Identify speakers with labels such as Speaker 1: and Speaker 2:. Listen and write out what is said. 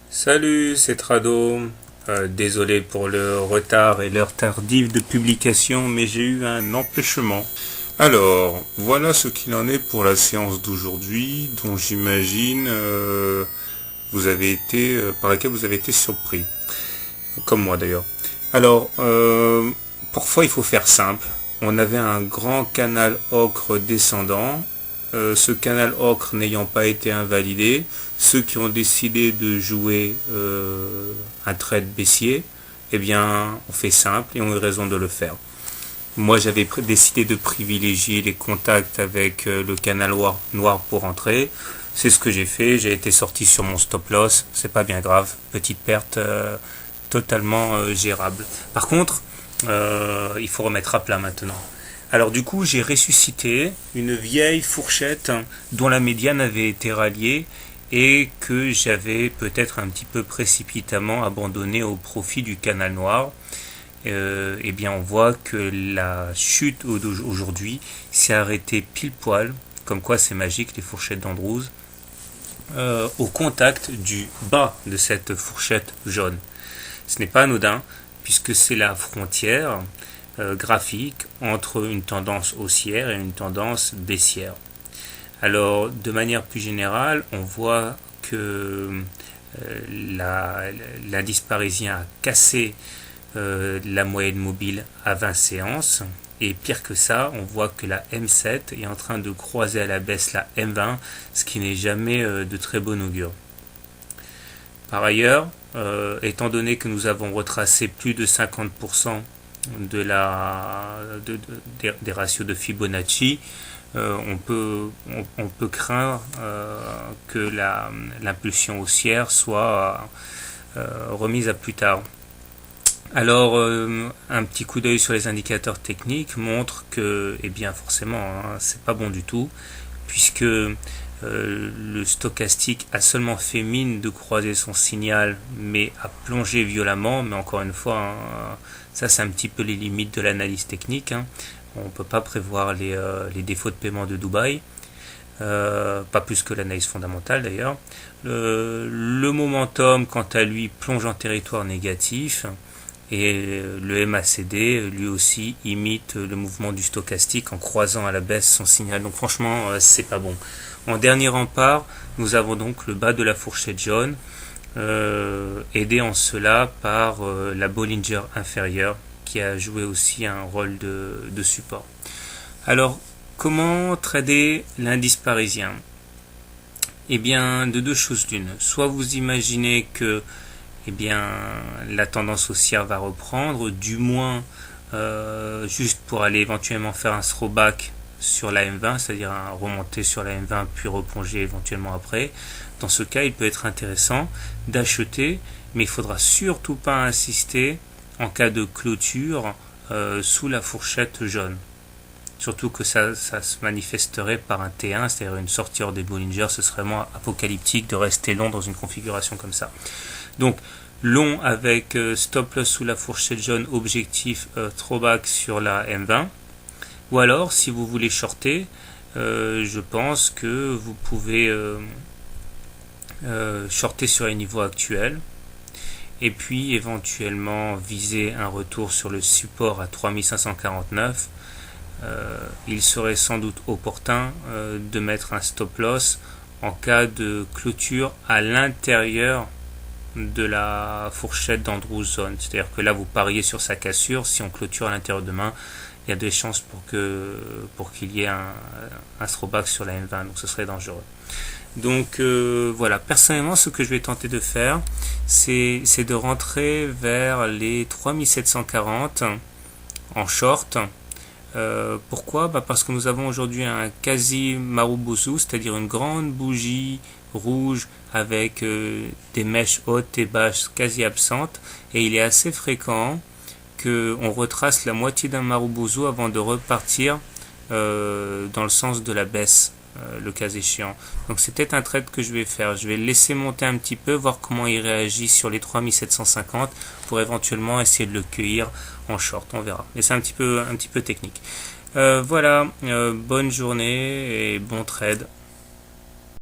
Speaker 1: Salut, c'est Trado. Désolé pour le retard et l'heure tardive de publication, mais j'ai eu un empêchement. Alors, voilà ce qu'il en est pour la séance d'aujourd'hui, dont j'imagine par laquelle vous avez été surpris, comme moi d'ailleurs. Alors, parfois il faut faire simple. On avait un grand canal ocre descendant. Ce canal ocre n'ayant pas été invalidé, ceux qui ont décidé de jouer un trade baissier, eh bien, on fait simple et ont eu raison de le faire. Moi, j'avais décidé de privilégier les contacts avec le canal noir pour entrer. C'est ce que j'ai fait. J'ai été sorti sur mon stop loss. C'est pas bien grave. Petite perte totalement gérable. Par contre, il faut remettre à plat maintenant. Alors du coup, j'ai ressuscité une vieille fourchette dont la médiane avait été ralliée et que j'avais peut-être un petit peu précipitamment abandonné au profit du canal noir. Eh bien, on voit que la chute aujourd'hui s'est arrêtée pile poil, comme quoi c'est magique les fourchettes d'Andrews, au contact du bas de cette fourchette jaune. Ce n'est pas anodin, puisque c'est la frontière graphique entre une tendance haussière et une tendance baissière. Alors, de manière plus générale, on voit que l'indice parisien a cassé la moyenne mobile à 20 séances. Et pire que ça, on voit que la M7 est en train de croiser à la baisse la M20, ce qui n'est jamais de très bon augure. Par ailleurs, étant donné que nous avons retracé plus de 50% des ratios de Fibonacci, on peut craindre que l'impulsion haussière soit remise à plus tard. Alors, un petit coup d'œil sur les indicateurs techniques montre que, eh bien, forcément, c'est pas bon du tout, puisque le stochastique a seulement fait mine de croiser son signal, mais a plongé violemment. Mais encore une fois, ça c'est un petit peu les limites de l'analyse technique. On ne peut pas prévoir les défauts de paiement de Dubaï, pas plus que l'analyse fondamentale d'ailleurs. Le momentum, quant à lui, plonge en territoire négatif. Et le MACD, lui aussi, imite le mouvement du stochastique en croisant à la baisse son signal. Donc franchement, c'est pas bon. En dernier rempart, nous avons donc le bas de la fourchette jaune, aidé en cela par la Bollinger inférieure, qui a joué aussi un rôle de support. Alors, comment trader l'indice parisien ? Eh bien, de deux choses l'une. Soit vous imaginez que eh bien, la tendance haussière va reprendre, du moins juste pour aller éventuellement faire un throwback sur la M20, c'est-à-dire un remonter sur la M20 puis replonger éventuellement après. Dans ce cas, il peut être intéressant d'acheter, mais il ne faudra surtout pas insister en cas de clôture sous la fourchette jaune. Surtout que ça se manifesterait par un T1, c'est-à-dire une sortie hors des Bollinger. Ce serait vraiment apocalyptique de rester long dans une configuration comme ça. Donc, long avec stop loss sous la fourchette jaune, objectif throwback sur la M20. Ou alors, si vous voulez shorter, je pense que vous pouvez shorter sur les niveaux actuels. Et puis, éventuellement, viser un retour sur le support à 3549. Il serait sans doute opportun de mettre un stop loss en cas de clôture à l'intérieur de la fourchette d'Andrews zone. C'est-à-dire que là, vous pariez sur sa cassure. Si on clôture à l'intérieur demain, il y a des chances pour qu'il y ait un throwback sur la M20. Donc, ce serait dangereux. Donc, voilà. Personnellement, ce que je vais tenter de faire, c'est de rentrer vers les 3740 en short. Pourquoi ? Parce que nous avons aujourd'hui un quasi Marubozu, c'est-à-dire une grande bougie rouge avec des mèches hautes et basses quasi absentes, et il est assez fréquent qu'on retrace la moitié d'un Marubozu avant de repartir dans le sens de la baisse, le cas échéant. Donc c'est peut-être un trade que je vais faire. Je vais le laisser monter un petit peu, voir comment il réagit sur les 3750 pour éventuellement essayer de le cueillir en short. On verra. Mais c'est un petit peu technique. Voilà, bonne journée et bon trade.